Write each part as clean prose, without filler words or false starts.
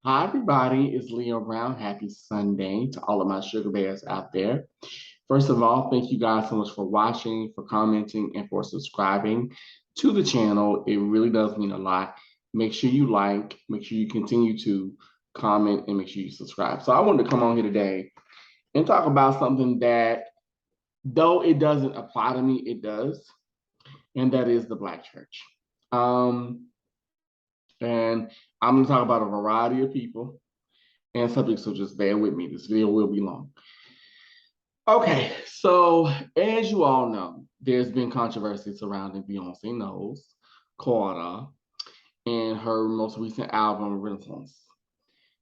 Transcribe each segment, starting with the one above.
Hi, everybody. It's Leo Brown. Happy Sunday to all of my sugar bears out there. First of all, thank you guys so much for watching, for commenting, and for subscribing to the channel. It really does mean a lot. Make sure you like, make sure you continue to comment, and make sure you subscribe. So I wanted to come on here today and talk about something that, though it doesn't apply to me, it does, and that is the Black church. Um, and I'm going to talk about a variety of people and subjects, so just bear with me. This video will be long. Okay, so as you all know, there's been controversy surrounding Beyonce Knowles Carter and her most recent album, Renaissance.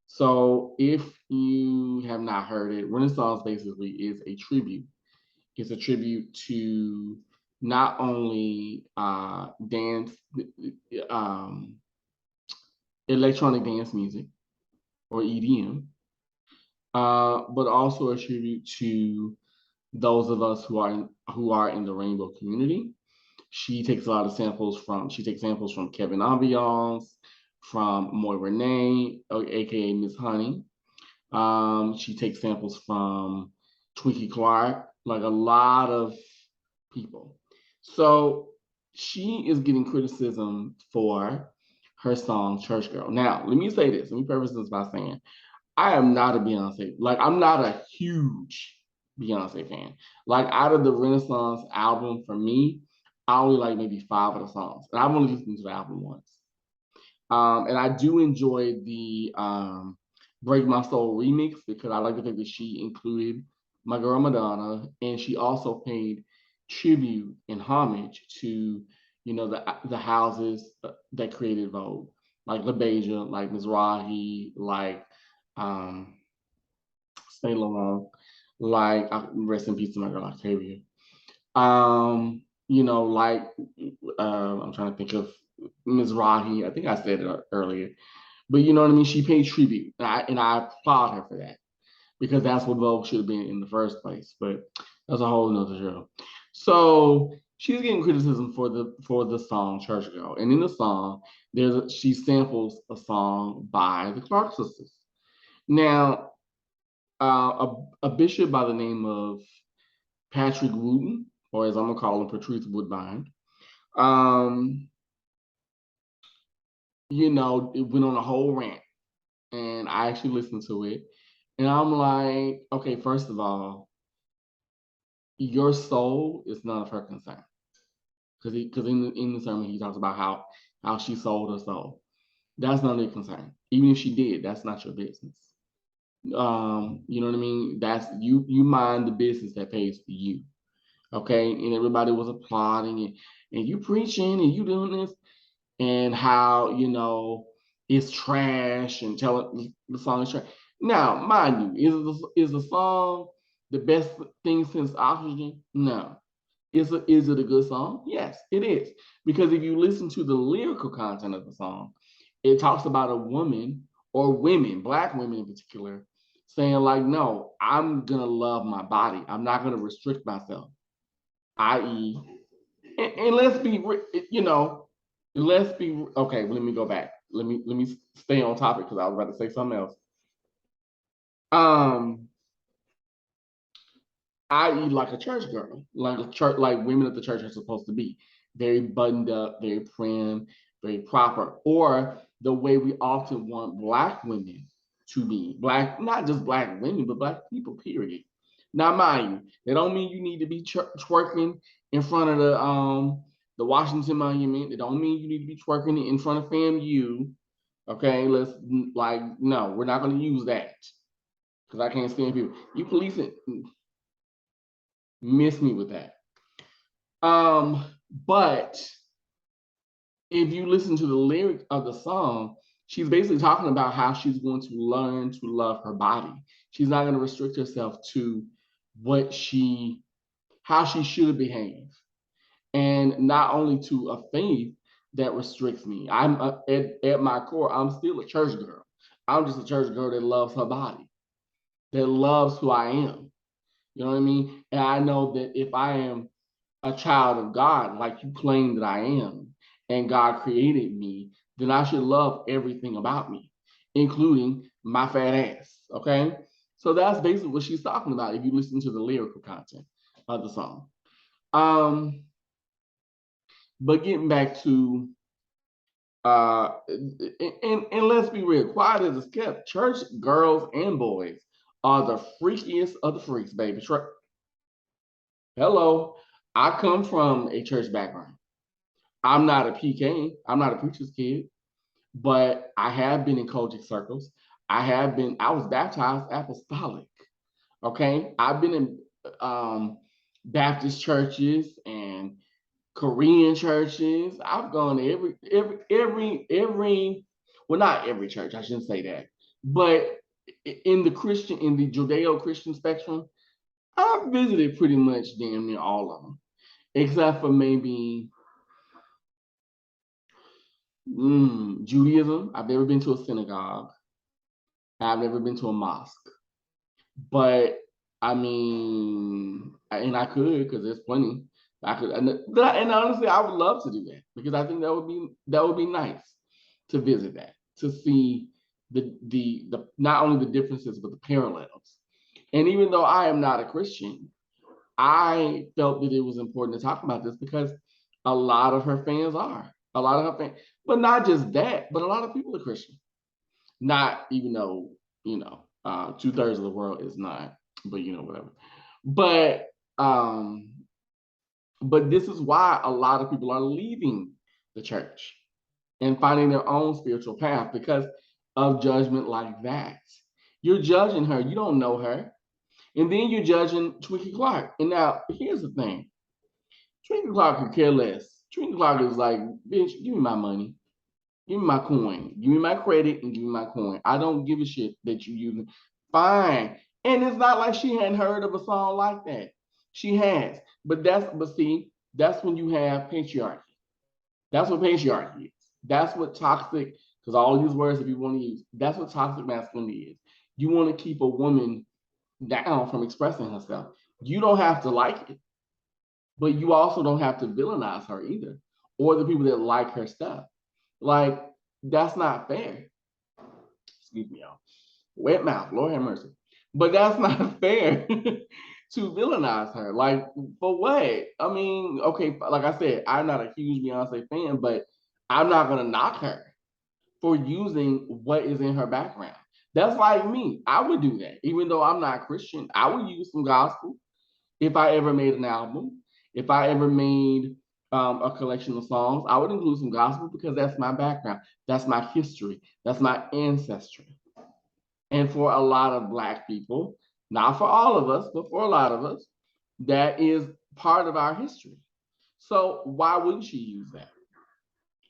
So if you have not heard it, Renaissance basically is a tribute. It's a tribute to not only dance, um, electronic dance music or EDM, but also a tribute to those of us who are in the rainbow community. She takes samples from Kevin Ambiance, from Moy Renee, aka Miss Honey. She takes samples from Twinkie Clark, like a lot of people. So she is getting criticism for her song Church Girl. Now, let me say this. Let me preface this by saying I am not a Beyonce. Like, I'm not a huge Beyonce fan. Like, out of the Renaissance album, for me, I only like maybe 5 of the songs. And I've only listened to the album once. And I do enjoy the Break My Soul remix because I like the fact that she included my girl Madonna, and she also paid tribute and homage to, the houses that created Vogue, like LaBeija, like Mizrahi, like um, Saint Laurent, like rest in peace to my girl Octavia. Like I'm trying to think of Ms. Rahi. I think I said it earlier, but you know what I mean. She paid tribute, and I applaud her for that because that's what Vogue should have been in the first place. But that's a whole nother show. So she's getting criticism for the song Church Girl, and in the song, she samples a song by the Clark sisters. Now, a bishop by the name of Patrick Wooten, or as I'm gonna call him, Patrice Woodbine, um, it went on a whole rant, and I actually listened to it, and I'm like, okay, first of all, your soul is none of her concern, because in the sermon he talks about how she sold her soul. That's not your concern. Even if she did, that's not your business. You know what I mean? That's you mind the business that pays for you. Okay, and everybody was applauding and you preaching and you doing this, and how it's trash and telling the song is trash. Now, mind you, is the song the best thing since Oxygen? No. Is it a good song? Yes, it is. Because if you listen to the lyrical content of the song, it talks about a woman or women, Black women in particular, saying like, no, I'm gonna love my body. I'm not gonna restrict myself, i.e., and let's be, let's be okay. Let me go back. Let me stay on topic because I was about to say something else. Um, i.e., like a church girl, like a church, like women at the church are supposed to be, very buttoned up, very prim, very proper, or the way we often want Black women to be. Black, not just Black women, but Black people. Period. Now, mind you, that don't mean you need to be twerking in front of the Washington Monument. It don't mean you need to be twerking in front of FAMU. Okay, let's like no, we're not going to use that because I can't stand people. You police it, miss me with that. But if you listen to the lyric of the song, she's basically talking about how she's going to learn to love her body. She's not going to restrict herself to what how she should behave, and not only to a faith that restricts me. At my core, I'm still a church girl. I'm just a church girl that loves her body, that loves who I am. You know what I mean? And I know that if I am a child of God, like you claim that I am, and God created me, then I should love everything about me. including my fat ass. Okay. So that's basically what she's talking about if you listen to the lyrical content of the song. But getting back to and let's be real, quiet as it's kept, church girls and boys are the freakiest of the freaks, baby. Hello, I come from a church background. I'm not a PK, I'm not a preacher's kid, but I have been in Kojic circles. I was baptized apostolic. Okay, I've been in Baptist churches and Korean churches. I've gone to every, well, not every church, I shouldn't say that, but in the Judeo-Christian spectrum, I've visited pretty much damn near all of them, except for maybe Judaism. I've never been to a synagogue. I've never been to a mosque. But I mean, and I could because there's plenty. I could, and honestly, I would love to do that because I think that would be nice to visit that, to see the not only the differences but the parallels. And even though I am not a Christian, I felt that it was important to talk about this because a lot of her fans are. A lot of her fans, but not just that, but a lot of people are Christian. Not even though, 2/3 of the world is not, but whatever. But um, but this is why a lot of people are leaving the church and finding their own spiritual path because of judgment like that. You're judging her, you don't know her. And then you're judging Twinkie Clark. And now here's the thing. Twinkie Clark could care less. Twinkie Clark is like, bitch, give me my money. Give me my coin. Give me my credit and give me my coin. I don't give a shit that you using. Fine. And it's not like she hadn't heard of a song like that. She has. But see, that's when you have patriarchy. That's what patriarchy is. That's what toxic, because all these words that you want to use, that's what toxic masculinity is. You want to keep a woman down from expressing herself. You don't have to like it, but you also don't have to villainize her either, or the people that like her stuff. Like, that's not fair. Excuse me, y'all. Wet mouth, Lord have mercy. But that's not fair to villainize her. Like, for what? I mean, okay, like I said, I'm not a huge Beyonce fan, but I'm not gonna knock her for using what is in her background. That's like me. I would do that. Even though I'm not Christian, I would use some gospel if I ever made an album. If I ever made a collection of songs, I would include some gospel because that's my background. That's my history. That's my ancestry. And for a lot of Black people, not for all of us, but for a lot of us, that is part of our history. So why wouldn't she use that?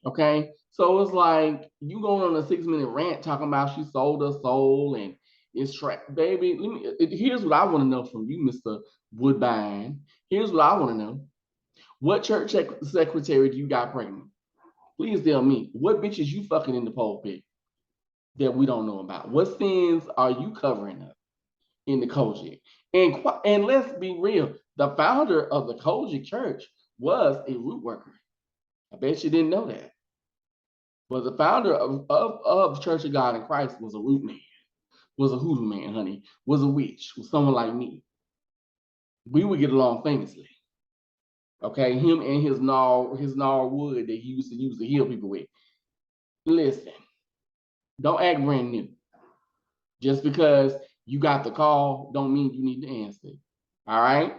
Okay. So it's like you going on a 6-minute rant talking about she sold her soul and it's trapped. Baby, here's what I want to know from you, Mr. Woodbine. Here's what I want to know. What church secretary do you got pregnant? Please tell me. What bitches you fucking in the pulpit that we don't know about? What sins are you covering up in the Kojic? And let's be real. The founder of the Kojic church was a root worker. I bet you didn't know that. But the founder of Church of God in Christ was a root man, was a hoodoo man, honey, was a witch, was someone like me. We would get along famously. Okay, him and his gnaw wood that he used to use to heal people with. Listen, don't act brand new. Just because you got the call, don't mean you need to answer. All right?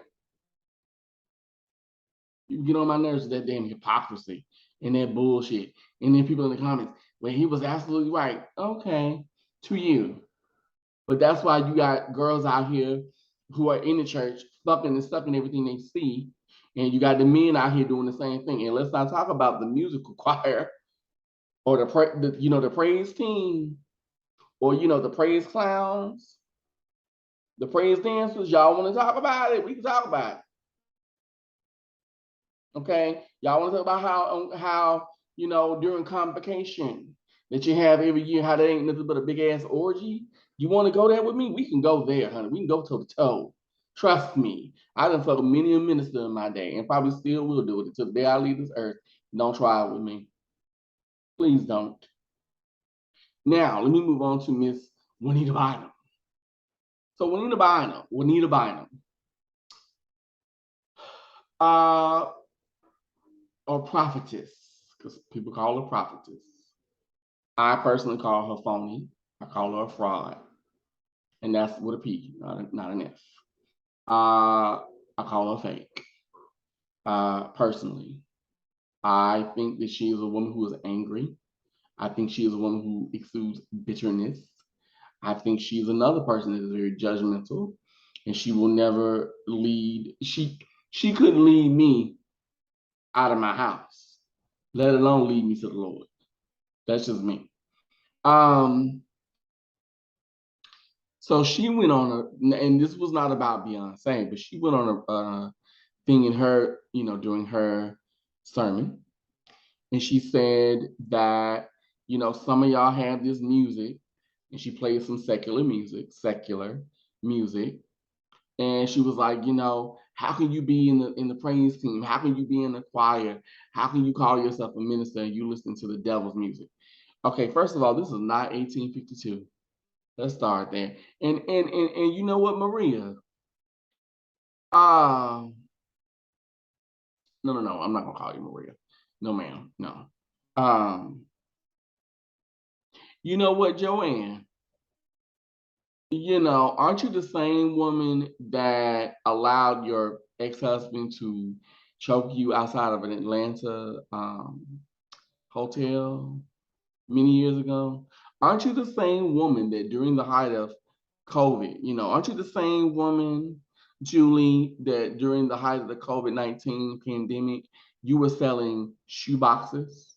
You get on my nerves with that damn hypocrisy and that bullshit. And then people in the comments, well, he was absolutely right. Okay, to you. But that's why you got girls out here who are in the church fucking and sucking everything they see. And you got the men out here doing the same thing. And let's not talk about the musical choir or the praise team or the praise clowns, the praise dancers. Y'all want to talk about it? We can talk about it. Okay, y'all want to talk about how during convocation that you have every year, how that ain't nothing but a big ass orgy. You want to go there with me? We can go there, honey. We can go toe to toe. Trust me. I done fucked many a minister in my day, and probably still will do it until the day I leave this earth. Don't try it with me. Please don't. Now, let me move on to Miss Juanita Bynum. So Juanita Bynum, uh, or prophetess, because people call her prophetess. I personally call her phony. I call her a fraud, and that's with a P, not an F. I call her fake. Personally, I think that she is a woman who is angry. I think she is a woman who exudes bitterness. I think she's another person that is very judgmental, and she will never lead. She couldn't lead me out of my house, let alone lead me to the Lord. That's just me. Um, so she went on a, and this was not about Beyonce, but she went on a thing in her, during her sermon, and she said that, some of y'all have this music, and she played some secular music, and she was like, how can you be in the praise team? How can you be in the choir? How can you call yourself a minister and you listen to the devil's music? Okay, first of all, this is not 1852. Let's start there. And you know what, Maria? Um, no, I'm not gonna call you Maria. No, ma'am, no. Um, you know what, Joanne? Aren't you the same woman that allowed your ex-husband to choke you outside of an Atlanta hotel many years ago? Aren't you the same woman that during the height of COVID, aren't you the same woman, Julie, that during the height of the COVID-19 pandemic, you were selling shoe boxes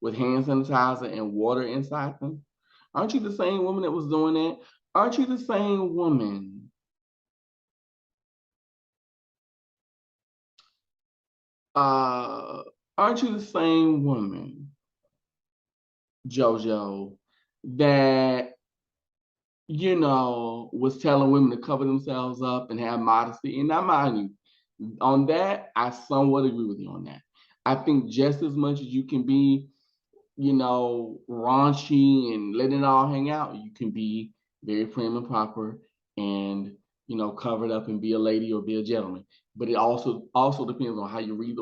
with hand sanitizer and water inside them? Aren't you the same woman that was doing that? Aren't you the same woman? Uh, aren't you the same woman, JoJo, that was telling women to cover themselves up and have modesty? And now, mind you, on that, I somewhat agree with you on that. I think just as much as you can be, raunchy and let it all hang out, you can be very prim and proper and, covered up and be a lady or be a gentleman. But it also depends on how you read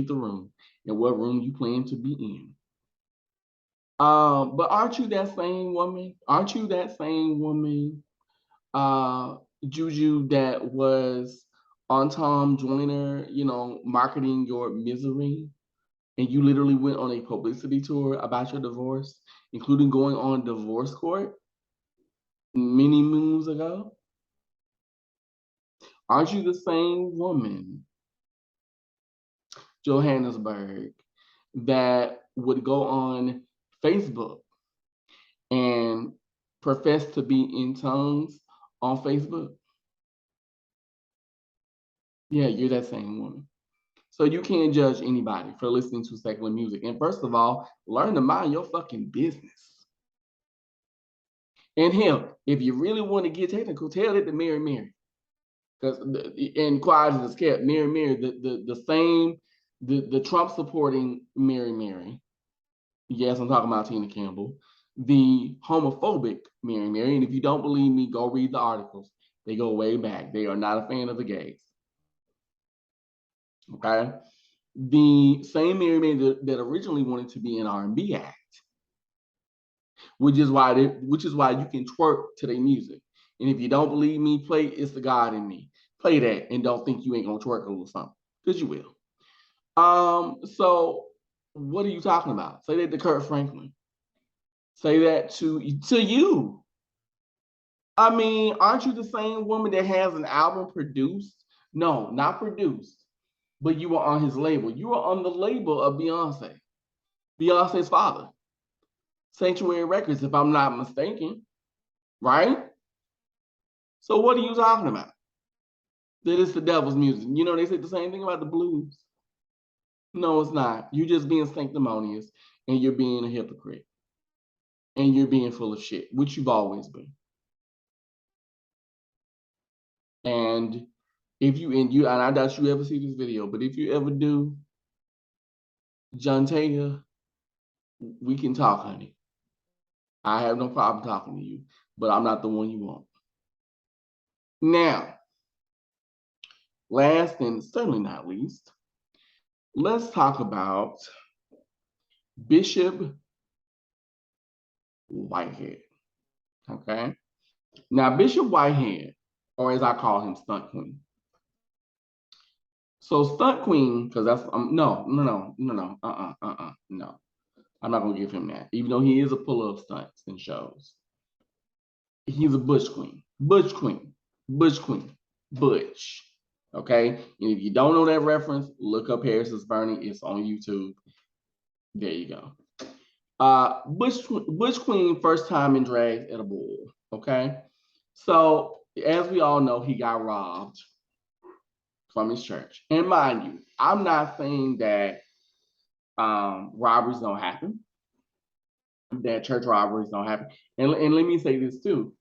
the room and what room you plan to be in. But aren't you that same woman? Aren't you that same woman, Juju, that was on Tom Joyner, marketing your misery? And you literally went on a publicity tour about your divorce, including going on divorce court many moons ago? Aren't you the same woman, Johannesburg, that would go on Facebook and profess to be in tongues on Facebook? Yeah, you're that same woman. So you can't judge anybody for listening to secular music. And first of all, learn to mind your fucking business. And hell, if you really want to get technical, tell it to Mary Mary. Because and quiet as it's kept, Mary Mary, the Trump supporting Mary Mary. Yes, I'm talking about Tina Campbell. The homophobic Mary Mary. And if you don't believe me, go read the articles. They go way back. They are not a fan of the gays. Okay. The same Mary Mary that originally wanted to be an R&B act, which is why you can twerk to their music. And if you don't believe me, play It's the God in Me. Play that and don't think you ain't gonna twerk a little something, because you will. So what are you talking about? Say that to Kurt Franklin. Say that to you. I mean, aren't you the same woman that has an album produced? No, not produced, but you were on his label. You were on the label of Beyonce, Beyonce's father, Sanctuary Records, if I'm not mistaken, right? So what are you talking about? That it's the devil's music. They say the same thing about the blues. No, it's not. You're just being sanctimonious and you're being a hypocrite and you're being full of shit, which you've always been. And and I doubt you ever see this video, but if you ever do, John Taylor, we can talk, honey. I have no problem talking to you, but I'm not the one you want. Now, last and certainly not least, let's talk about Bishop Whitehead. Okay. Now, Bishop Whitehead, or as I call him, Stunt Queen. So Stunt Queen, because that's no. No. I'm not gonna give him that, even though he is a puller of stunts and shows. He's a Bush Queen, Bush Queen, Bush Queen, Butch. Okay, and if you don't know that reference, look up Harris is Burning. It's on YouTube. There you go. Bush Queen, first time in drag at a ball. Okay, so as we all know, he got robbed from his church. And mind you, I'm not saying that robberies don't happen, that church robberies don't happen. And let me say this too.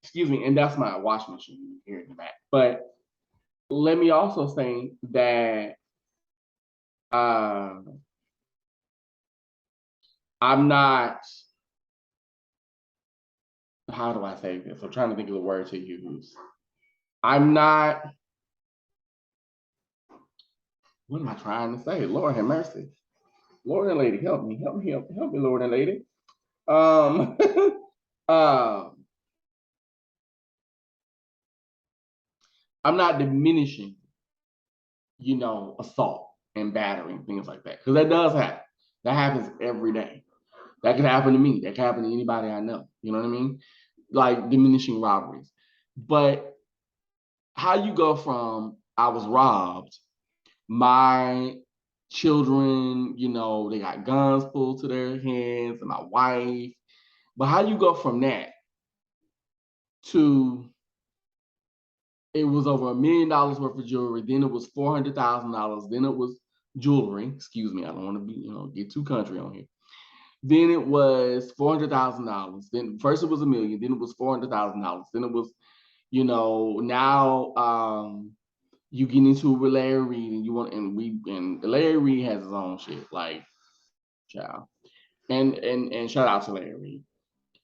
Excuse me, and that's my washing machine here in the back. But let me also say that I'm not, how do I say this? I'm trying to think of the word to use. I'm not, what am I trying to say? Lord have mercy. Lord and lady, help me, help me, Lord and lady. Um, I'm not diminishing, assault and battering, things like that. Because that does happen. That happens every day. That could happen to me. That could happen to anybody I know. You know what I mean? Like diminishing robberies. But how you go from I was robbed, my children, they got guns pulled to their hands, and my wife. But how you go from that to it was over $1 million worth of jewelry, then it was $400,000, then it was jewelry. Excuse me, I don't want to be, get too country on here. Then it was $400,000. Then first it was $1 million, then it was $400,000. Then it was, now you get into it with Larry Reid, and Larry Reid has his own shit, like, child. And shout out to Larry Reid.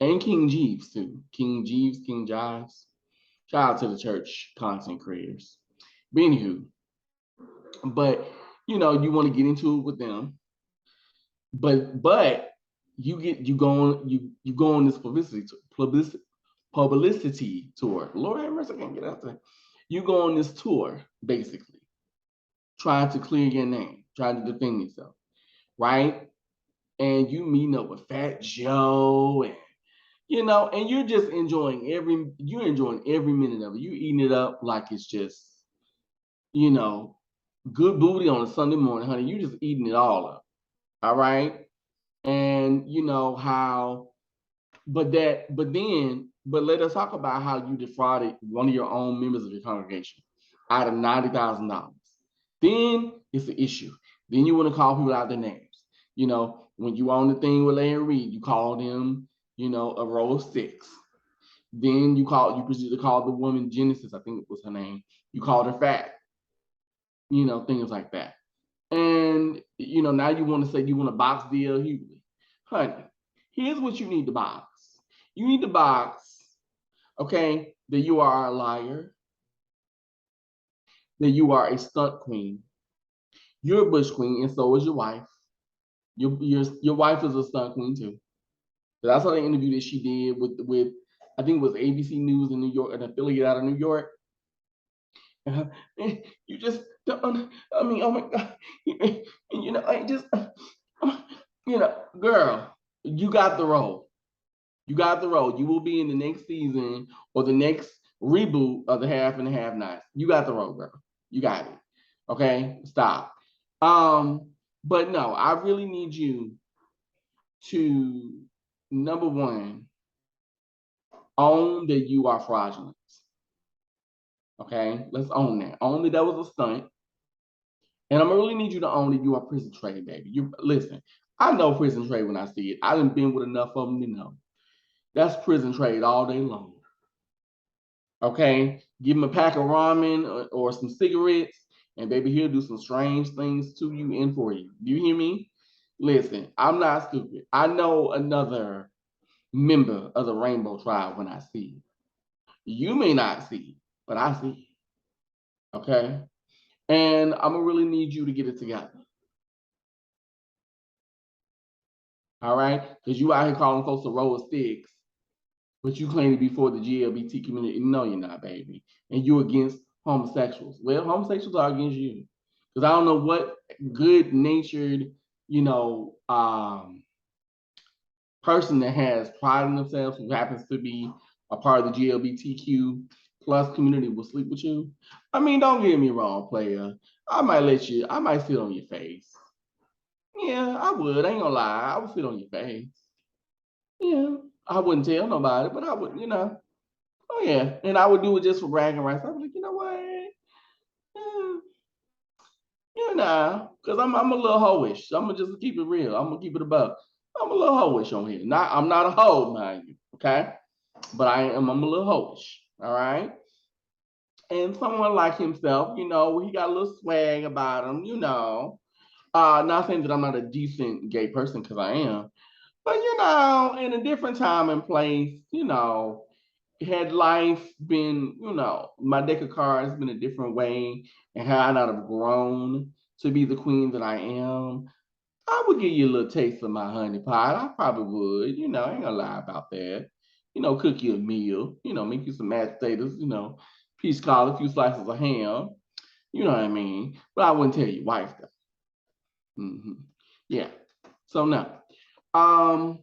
And King Jeeves too. King Jeeves, King Jives. Shout out to the church content creators. But anywho, but you want to get into it with them. But you go on this publicity tour. Lord have mercy, I can't get out there. You go on this tour, basically, trying to clear your name, trying to defend yourself, right? And you meeting up with Fat Joe, and and you're just enjoying every minute of it. You eating it up like it's just, good booty on a Sunday morning, honey. You just eating it all up. All right. And you know how, but let us talk about how you defrauded one of your own members of your congregation out of $90,000. Then it's the issue. Then you want to call people out their names. When you on the thing with Larry Reid, you called him, a row of six. Then you proceeded to call the woman Genesis, I think it was her name. You called her fat, things like that. And now you want to say you want to box D.L. Hughley. Honey, here's what you need to box. You need to box, okay, that you are a liar, that you are a stunt queen. You're a bush queen, and so is your wife. Your wife is a stunt queen too. So that's the interview that she did with I think it was ABC News in New York, an affiliate out of New York. You just don't. I mean, oh my God, I just, girl, you got the role. You got the role. You will be in the next season or the next reboot of the Half and Half Nights. You got the role, girl. You got it. Okay, stop. But no, I really need you to, number one, own that you are fraudulent. Okay, let's own that. Own that was a stunt. And I'm gonna really need you to own that you are prison trade, baby. You listen. I know prison trade when I see it. I done been with enough of them to know. That's prison trade all day long. Okay, give him a pack of ramen or some cigarettes, and baby, he'll do some strange things to you and for you. Do you hear me? Listen, I'm not stupid. I know another member of the Rainbow Tribe when I see it. You may not see it, but I see it. Okay? And I'm gonna really need you to get it together. All right? Because you out here calling folks a row of sticks, but you claim to be for the GLBT community. No, you're not, baby. And you're against homosexuals. Well, homosexuals are against you. Because I don't know what good natured, you know, person that has pride in themselves who happens to be a part of the GLBTQ plus community will sleep with you. I mean, don't get me wrong, player. I might sit on your face. Yeah, I would. I ain't gonna lie. I would sit on your face. Yeah. I wouldn't tell nobody, but I would, Oh yeah. And I would do it just for bragging rights. I'd be like, you know what? Yeah, because I'm a little hoish. I'm gonna just keep it real. I'm gonna keep it above. I'm a little hoish on here. I'm not a hoe, mind you. Okay. But I'm a little hoish. All right. And someone like himself, he got a little swag about him. Not saying that I'm not a decent gay person, because I am, but in a different time and place, had life been, my deck of cards been a different way, and had I not have grown to be the queen that I am, I would give you a little taste of my honey pot. I probably would, I ain't gonna lie about that. Cook you a meal, make you some mashed potatoes, peach cobbler, a few slices of ham, you know what I mean? But I wouldn't tell your wife though. Yeah. So now, um,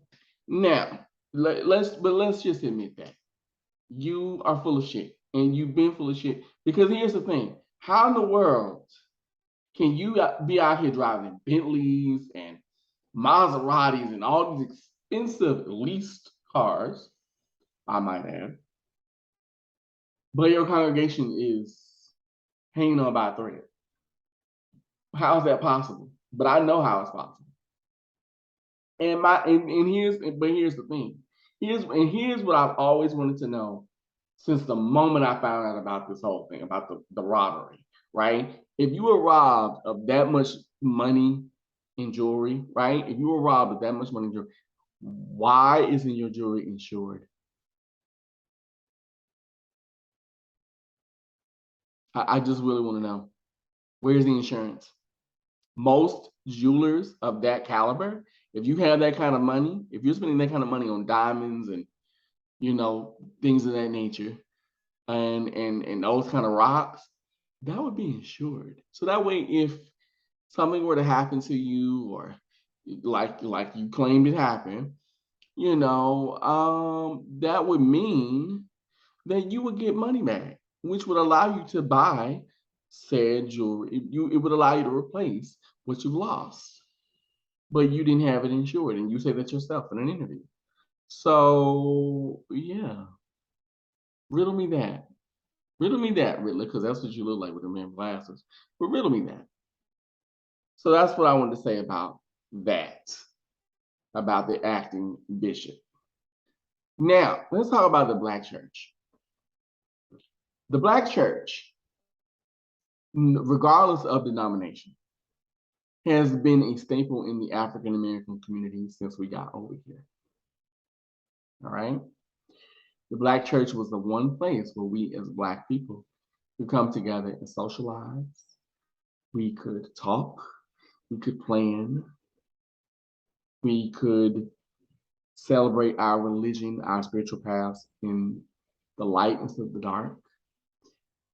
now let's just admit that you are full of shit, and you've been full of shit. Because here's the thing: how in the world can you be out here driving Bentleys and Maseratis and all these expensive leased cars, I might add, but your congregation is hanging on by a thread? How is that possible? But I know how it's possible. Here's the thing. Here's what I've always wanted to know since the moment I found out about this whole thing, about the robbery, right? If you were robbed of that much money in jewelry, right? If you were robbed of that much money in jewelry, why isn't your jewelry insured? I just really want to know. Where's the insurance? Most jewelers of that caliber, if you have that kind of money, if you're spending that kind of money on diamonds and things of that nature, and those kind of rocks, that would be insured. So that way, if something were to happen to you, or like you claimed it happened, that would mean that you would get money back, which would allow you to buy said jewelry. It would allow you to replace what you've lost, but you didn't have it insured, and you say that yourself in an interview. So yeah, riddle me that. Riddle me that, Riddler, because that's what you look like with the man glasses. But riddle me that. So that's what I wanted to say about that, about the acting bishop. Now, let's talk about the Black church. The Black church, regardless of denomination, has been a staple in the African American community since we got over here. All right? The Black church was the one place where we as Black people could come together and socialize. We could talk. We could plan. We could celebrate our religion, our spiritual paths in the light instead of the dark.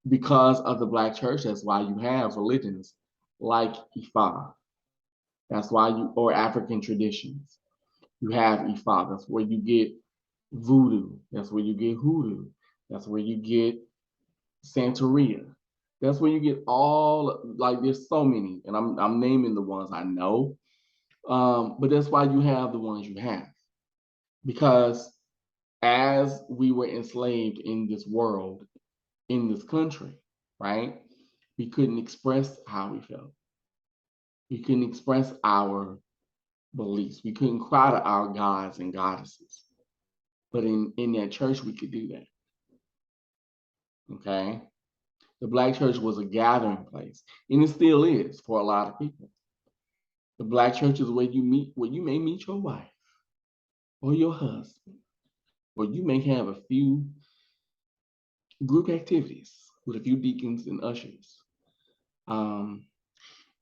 Because of the Black church, that's why you have religions like Ifa. That's why or African traditions. You have Ifa. That's where you get voodoo. That's where you get hoodoo. That's where you get Santeria. That's where you get all, like, there's so many, and I'm naming the ones I know. But that's why you have the ones you have. Because as we were enslaved in this world, in this country, right? We couldn't express how we felt. We couldn't express our beliefs. We couldn't cry to our gods and goddesses. But in that church, we could do that. Okay? The Black church was a gathering place, and it still is for a lot of people. The Black church is where you may meet your wife or your husband, or you may have a few group activities with a few deacons and ushers. Um,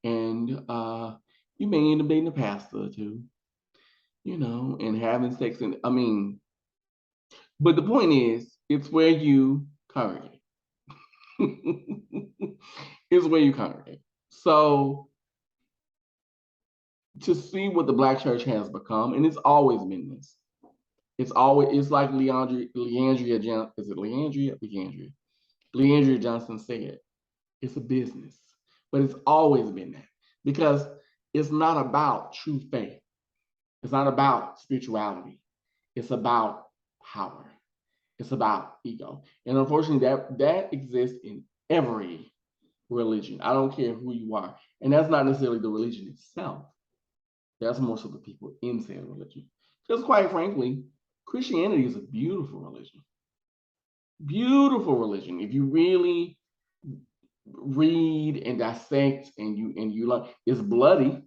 and you may end up dating a pastor or two, and having sex. And I mean, but the point is, it's where you congregate. It's where you congregate. So to see what the Black church has become, and it's always been this. It's like Leandria Johnson. Is it Leandria? Leandria Johnson said, it's a business. But it's always been that. Because it's not about true faith. It's not about spirituality. It's about power. It's about ego. And unfortunately, that exists in every religion. I don't care who you are. And that's not necessarily the religion itself. That's more so the people inside the religion. Because quite frankly, Christianity is a beautiful religion. Beautiful religion. If you really read and dissect and you learn, it's bloody.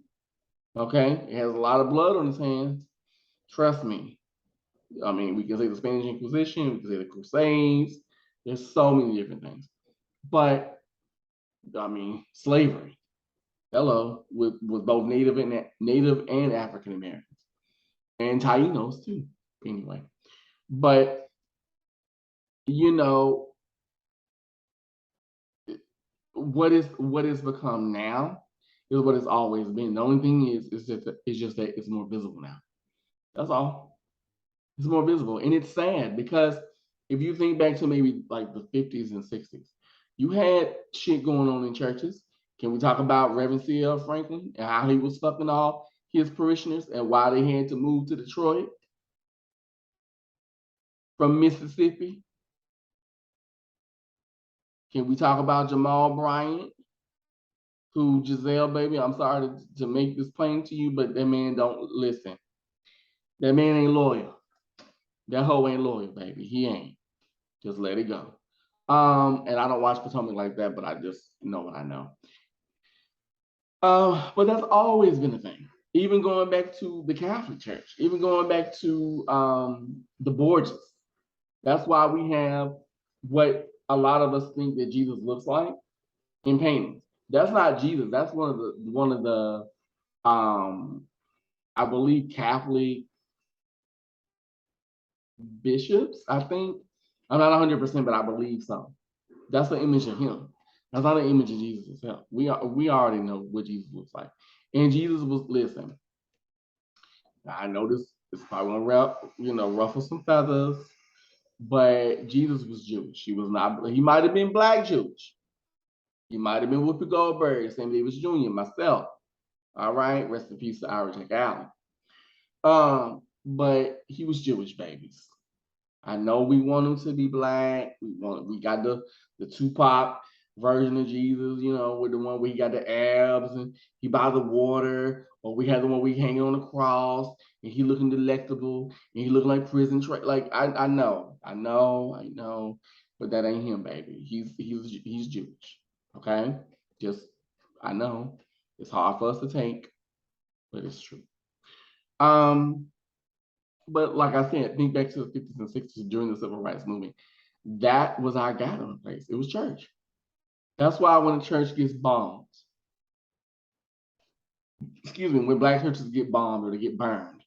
Okay, it has a lot of blood on its hands. Trust me. I mean, we can say the Spanish Inquisition, we can say the Crusades. There's so many different things. But I mean, slavery. Hello, with both Native and African Americans and Tainos too. Anyway, but you know what is become now is what it's always been. The only thing is just that it's more visible now. That's all. It's more visible, and it's sad because if you think back to maybe like the 50s and 60s, you had shit going on in churches. Can we talk about Reverend C.L. Franklin and how he was fucking off his parishioners and why they had to move to Detroit from Mississippi? Can we talk about Jamal Bryant, who Giselle, baby, I'm sorry to make this plain to you, but that man don't listen. That man ain't loyal. That hoe ain't loyal, baby. He ain't. Just let it go. And I don't watch Potomac like that, but I just know what I know. But that's always been a thing. Even going back to the Catholic Church, even going back to the Borgias. That's why we have what a lot of us think that Jesus looks like in paintings. That's not Jesus. That's one of the I believe Catholic bishops. I think I'm not 100%, but I believe so. That's the image of him. That's not an image of Jesus himself. We already know what Jesus looks like. And Jesus was, listen, I know this is probably gonna ruffle some feathers, but Jesus was Jewish. He was not, he might have been Black Jewish. He might have been Whoopi Goldberg, Sammy Davis Jr., myself. All right, rest in peace to Ira Jack Allen. But he was Jewish, babies. I know we want him to be Black. We got the Tupac version of Jesus, with the one where he got the abs and he by the water, or we had the one where he hanging on the cross and he looking delectable and he looking like prison like I know, but that ain't him, baby. He's Jewish. Okay, just I know it's hard for us to take, but it's true. But like I said, think back to the 50s and 60s during the Civil Rights Movement. That was our gathering place. It was church. That's why when a church gets bombed, when Black churches get bombed or they get burned,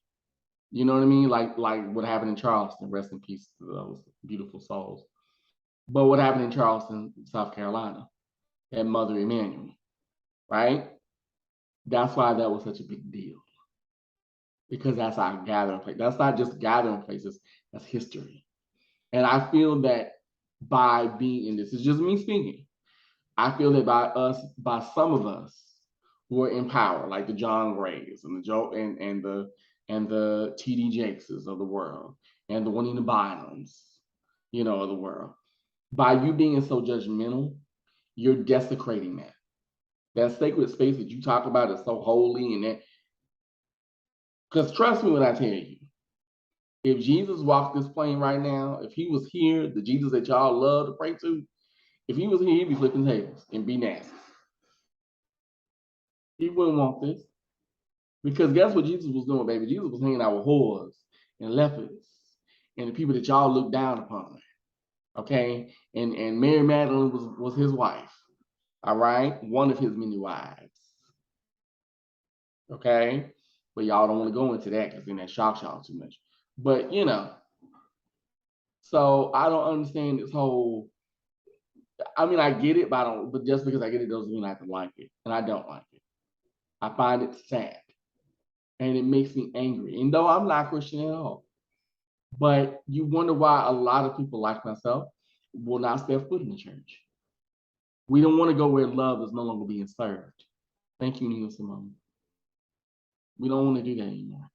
you know what I mean? Like what happened in Charleston, rest in peace to those beautiful souls. But what happened in Charleston, South Carolina, at Mother Emanuel, right? That's why that was such a big deal. Because that's our gathering place. That's not just gathering places, that's history. And I feel that by being in this, it's just me speaking. I feel that by some of us who are in power, like the John Grays and the Joe and the T.D. Jakeses of the world, and the Juanita Bynums, of the world, by you being so judgmental, you're desecrating that. That sacred space that you talk about is so holy, and that, because trust me when I tell you, if Jesus walked this plane right now, if he was here, the Jesus that y'all love to pray to, if he was here, he'd be flipping tables and be nasty. He wouldn't want this. Because guess what Jesus was doing, baby? Jesus was hanging out with whores and lepers and the people that y'all look down upon. Okay? And Mary Magdalene was his wife. All right? One of his many wives. Okay? But y'all don't want to go into that because then that shocks y'all too much. But so I don't understand this whole. I mean, I get it, but I don't. But just because I get it doesn't mean I can like it, and I don't like it. I find it sad, and it makes me angry. And though I'm not Christian at all, but you wonder why a lot of people like myself will not step foot in the church. We don't want to go where love is no longer being served. Thank you, Nina Simone. We don't want to do that anymore.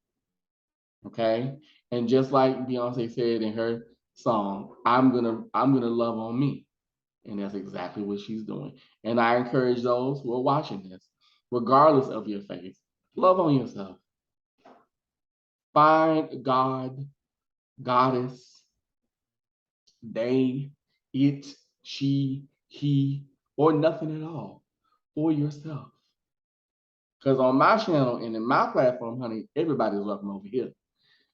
Okay, and just like Beyonce said in her song, I'm gonna love on me. And that's exactly what she's doing. And I encourage those who are watching this, regardless of your faith, love on yourself. Find God, goddess, they, it, she, he, or nothing at all for yourself. Because on my channel and in my platform, honey, everybody's welcome over here.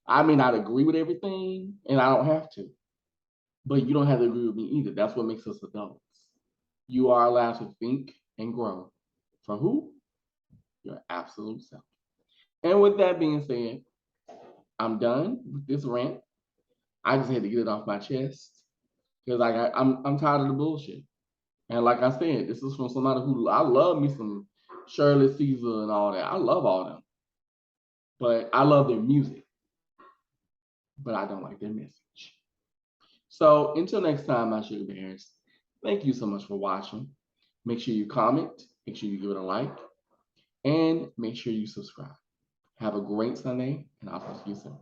I may not agree with everything, and I don't have to, but you don't have to agree with me either. That's what makes us adults. You are allowed to think and grow. For who? Your absolute self. And with that being said, I'm done with this rant. I just had to get it off my chest because I'm tired of the bullshit. And like I said, this is from somebody who I love me some Shirley Caesar and all that. I love all them, but I love their music, but I don't like their message. So until next time, my sugar bears, thank you so much for watching. Make sure you comment, make sure you give it a like, and make sure you subscribe. Have a great Sunday, and I'll talk to you soon.